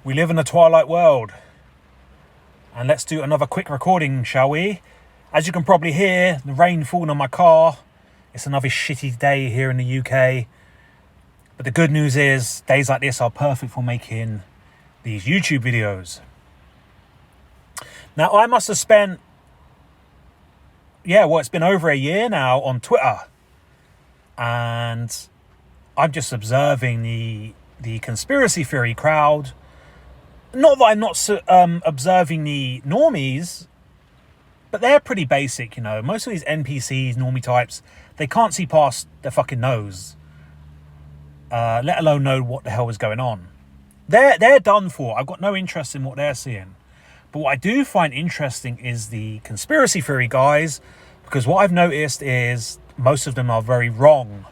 We live in a twilight world. And let's do another quick recording, shall we? As you can probably hear, the rain falling on my car. It's another shitty day here in the UK. But the good news is, days like this are perfect for making these YouTube videos. Now, I must have spent, it's been over a year now on Twitter. And I'm just observing the conspiracy theory crowd. Not that I'm not observing the normies, but they're pretty basic, you know. Most of these NPCs, normie types, they can't see past their fucking nose, let alone know what the hell is going on. They're done for. I've got no interest in what they're seeing. But what I do find interesting is the conspiracy theory guys, because what I've noticed is most of them are very wrong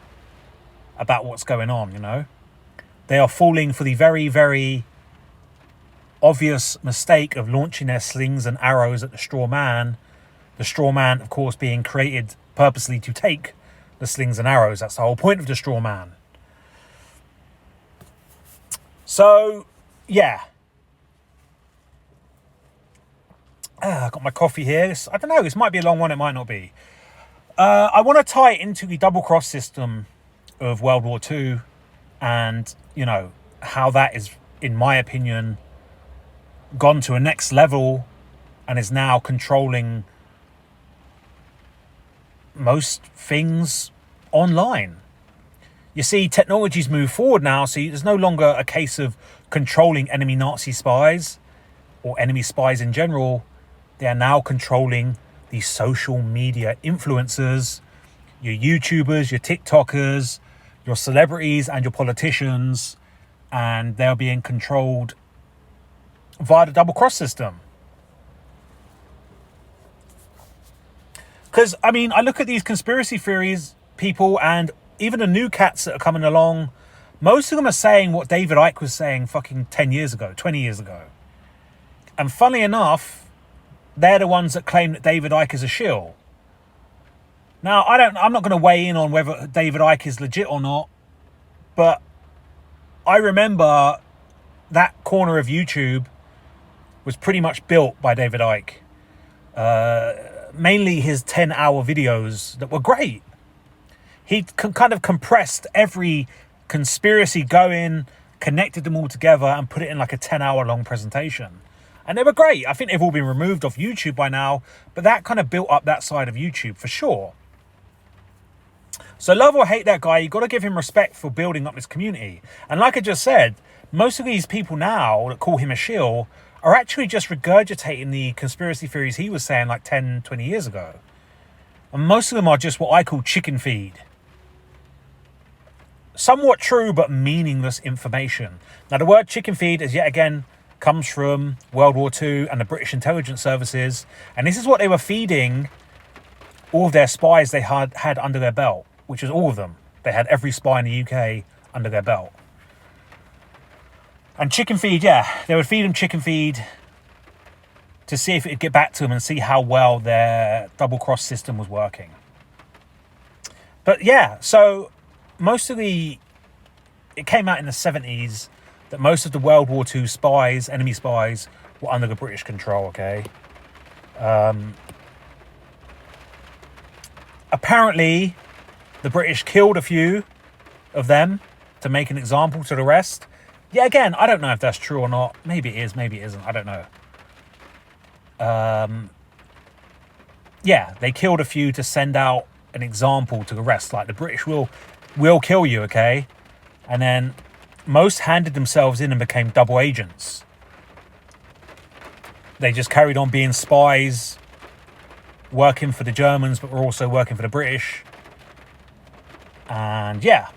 about what's going on, you know. They are falling for the very, very obvious mistake of launching their slings and arrows at the straw man. The straw man, of course, being created purposely to take the slings and arrows. That's the whole point of the straw man. So, yeah. I got my coffee here. I don't know. This might be a long one. It might not be. I want to tie it into the double cross system of World War II and, you know, how that is, in my opinion, gone to a next level and is now controlling most things online. You see, technology's moved forward now, so there's no longer a case of controlling enemy Nazi spies or enemy spies in general. They are now controlling the social media influencers, your YouTubers, your TikTokers, your celebrities and your politicians, and they're being controlled via the double cross system. Because, I mean, I look at these conspiracy theories, people, and even the new cats that are coming along, most of them are saying what David Icke was saying fucking 10 years ago, 20 years ago. And funnily enough, they're the ones that claim that David Icke is a shill. Now, I'm not going to weigh in on whether David Icke is legit or not, but I remember that corner of YouTube was pretty much built by David Icke. Mainly his 10-hour videos that were great. He kind of compressed every conspiracy going, connected them all together and put it in like a 10-hour long presentation. And they were great. I think they've all been removed off YouTube by now, but that kind of built up that side of YouTube for sure. So love or hate that guy, you got to give him respect for building up this community. And like I just said, most of these people now that call him a shill are actually just regurgitating the conspiracy theories he was saying like 10, 20 years ago. And most of them are just what I call chicken feed. Somewhat true, but meaningless information. Now, the word chicken feed is yet again comes from World War II and the British intelligence services. And this is what they were feeding all of their spies they had under their belt, which was all of them. They had every spy in the UK under their belt. And chicken feed, they would feed them chicken feed to see if it'd get back to them and see how well their double cross system was working. But yeah, so it came out in the 70s that most of the World War II spies, enemy spies, were under the British control, okay? Apparently, the British killed a few of them to make an example to the rest. Yeah, again, I don't know if that's true or not. Maybe it is, maybe it isn't. I don't know. They killed a few to send out an example to the rest. Like, the British will kill you, okay? And then most handed themselves in and became double agents. They just carried on being spies, working for the Germans, but were also working for the British. And yeah,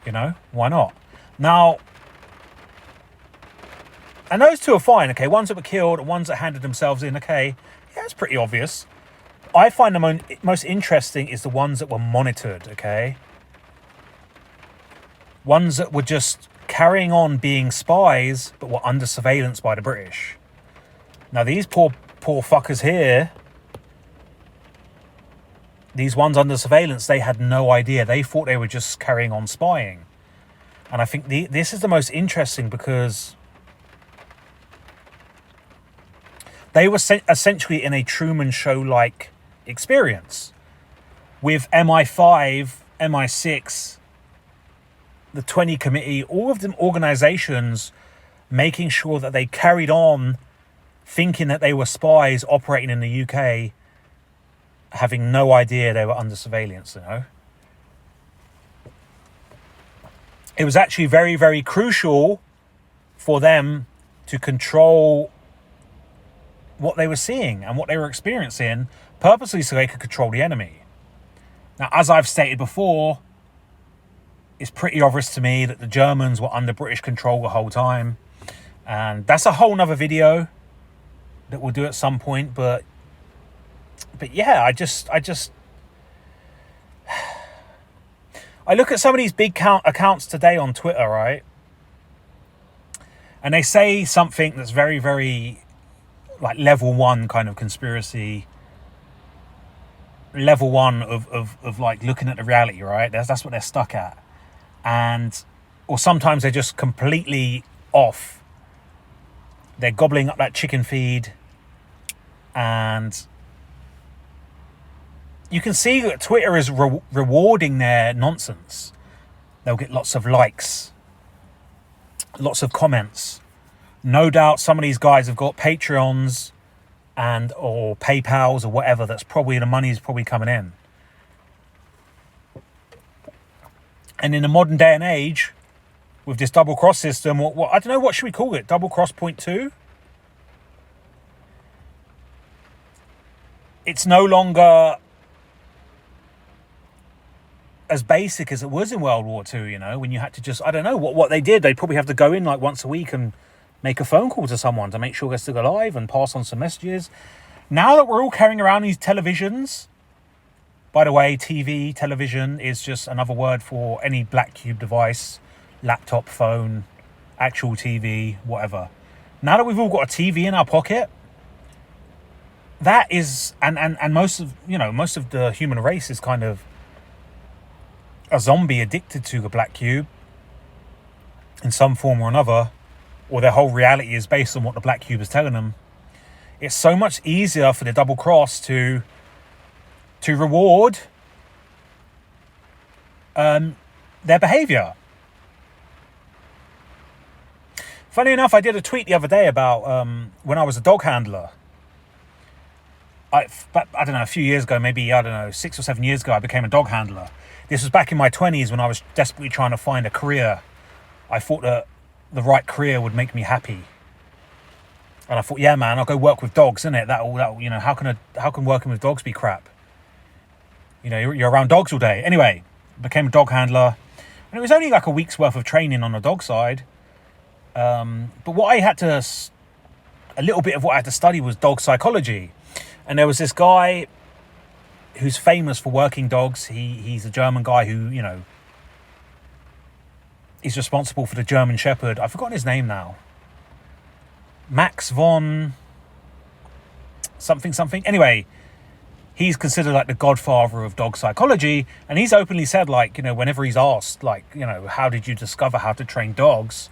you know, why not? Now, and those two are fine, okay? Ones that were killed, ones that handed themselves in, okay? Yeah, it's pretty obvious. I find the most interesting is the ones that were monitored, okay? Ones that were just carrying on being spies, but were under surveillance by the British. Now, these poor fuckers here, these ones under surveillance, they had no idea. They thought they were just carrying on spying. And I think this is the most interesting because They were essentially in a Truman Show-like experience with MI5, MI6, the 20 Committee, all of them organizations making sure that they carried on thinking that they were spies operating in the UK, having no idea they were under surveillance, you know. It was actually very, very crucial for them to control what they were seeing and what they were experiencing, purposely so they could control the enemy. Now, as I've stated before, it's pretty obvious to me that the Germans were under British control the whole time. And that's a whole nother video that we'll do at some point. But yeah, I look at some of these big accounts today on Twitter, right? And they say something that's very, very like level 1 kind of conspiracy. Level 1 of like looking at the reality, right? That's what they're stuck at. Or sometimes they're just completely off. They're gobbling up that chicken feed. And you can see that Twitter is rewarding their nonsense. They'll get lots of likes, lots of comments. No doubt some of these guys have got Patreons or PayPals or whatever. That's probably, the money is probably coming in. And in the modern day and age, with this double cross system, what I don't know, what should we call it? Double cross 0.2? It's no longer as basic as it was in World War II, you know, when you had to just, I don't know, what they did. They'd probably have to go in like once a week and make a phone call to someone to make sure they're still alive and pass on some messages. Now that we're all carrying around these televisions, by the way, television is just another word for any black cube device, laptop, phone, actual TV, whatever. Now that we've all got a TV in our pocket, that is, and most of the human race is kind of a zombie addicted to the black cube in some form or another, or their whole reality is based on what the black cube is telling them. It's so much easier for the double cross to reward their behavior. Funny enough, I did a tweet the other day about when I was a dog handler. I don't know, a few years ago, maybe, 6 or 7 years ago, I became a dog handler. This was back in my 20s when I was desperately trying to find a career. I thought that the right career would make me happy. And I thought, yeah, man, I'll go work with dogs, innit? That'll, you know, how can working with dogs be crap? You know, you're around dogs all day. Anyway, became a dog handler. And it was only like a week's worth of training on the dog side. But a little bit of what I had to study was dog psychology. And there was this guy who's famous for working dogs. He's a German guy who, you know, is responsible for the German Shepherd. I've forgotten his name now. Max von something. Anyway, he's considered like the godfather of dog psychology. And he's openly said, like, you know, whenever he's asked, like, you know, how did you discover how to train dogs?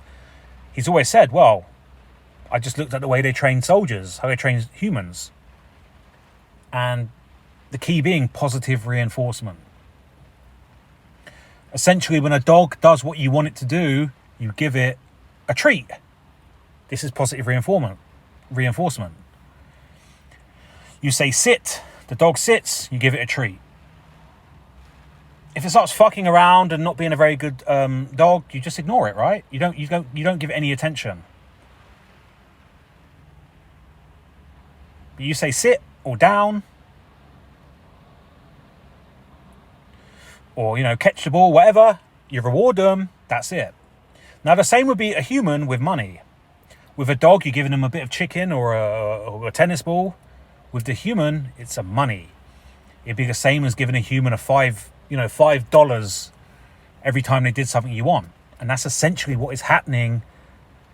He's always said, well, I just looked at the way they train soldiers, how they train humans. And the key being positive reinforcement. Essentially, when a dog does what you want it to do, you give it a treat. This is positive reinforcement. You say sit, the dog sits, you give it a treat. If it starts fucking around and not being a very good dog, you just ignore it, right? You don't give it any attention. But you say sit or down, or, you know, catch the ball, whatever, you reward them, that's it. Now, the same would be a human with money. With a dog, you're giving them a bit of chicken or a tennis ball. With the human, it's a money. It'd be the same as giving a human $5 every time they did something you want. And that's essentially what is happening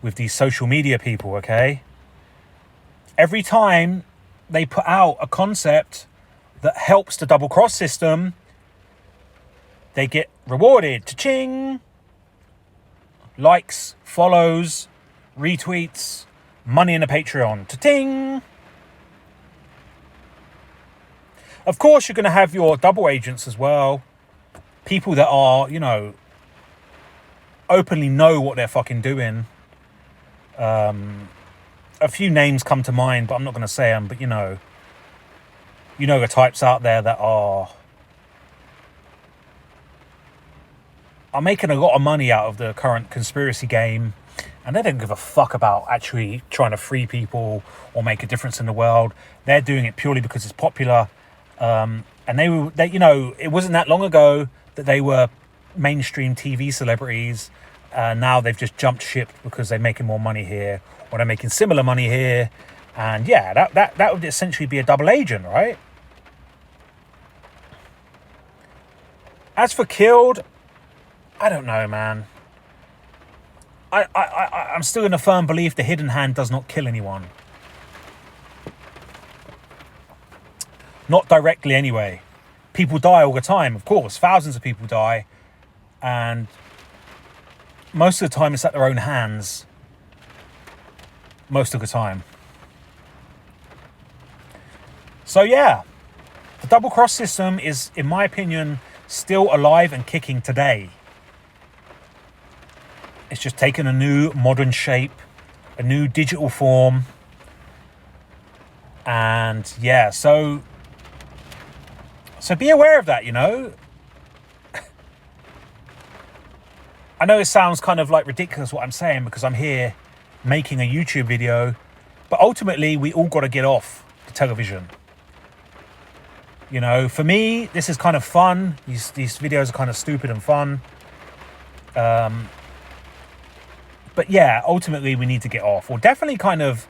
with these social media people, okay? Every time they put out a concept that helps the double cross system, they get rewarded. Cha-ching! Likes, follows, retweets, money in the Patreon. Ta-ting! Of course, you're going to have your double agents as well. People that are, openly know what they're fucking doing. A few names come to mind, but I'm not going to say them. But the types out there that are making a lot of money out of the current conspiracy game, and they don't give a fuck about actually trying to free people or make a difference in the world. They're doing it purely because it's popular. And it wasn't that long ago that they were mainstream TV celebrities. Now they've just jumped ship because they're making more money here, or they're making similar money here. And yeah, that would essentially be a double agent, right? As for killed, I don't know, man. I'm still in a firm belief the hidden hand does not kill anyone. Not directly anyway. People die all the time, of course. Thousands of people die. And most of the time it's at their own hands. Most of the time. So yeah, the double cross system is, in my opinion, still alive and kicking today. It's just taken a new modern shape, a new digital form. And yeah, so be aware of that, I know it sounds kind of like ridiculous what I'm saying because I'm here making a YouTube video, but ultimately we all got to get off the television. For me, this is kind of fun. These videos are kind of stupid and fun. But yeah, ultimately we need to get off. We'll definitely kind of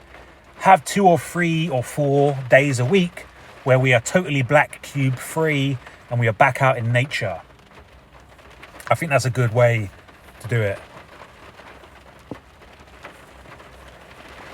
have 2 or 3 or 4 days a week where we are totally black cube free and we are back out in nature. I think that's a good way to do it.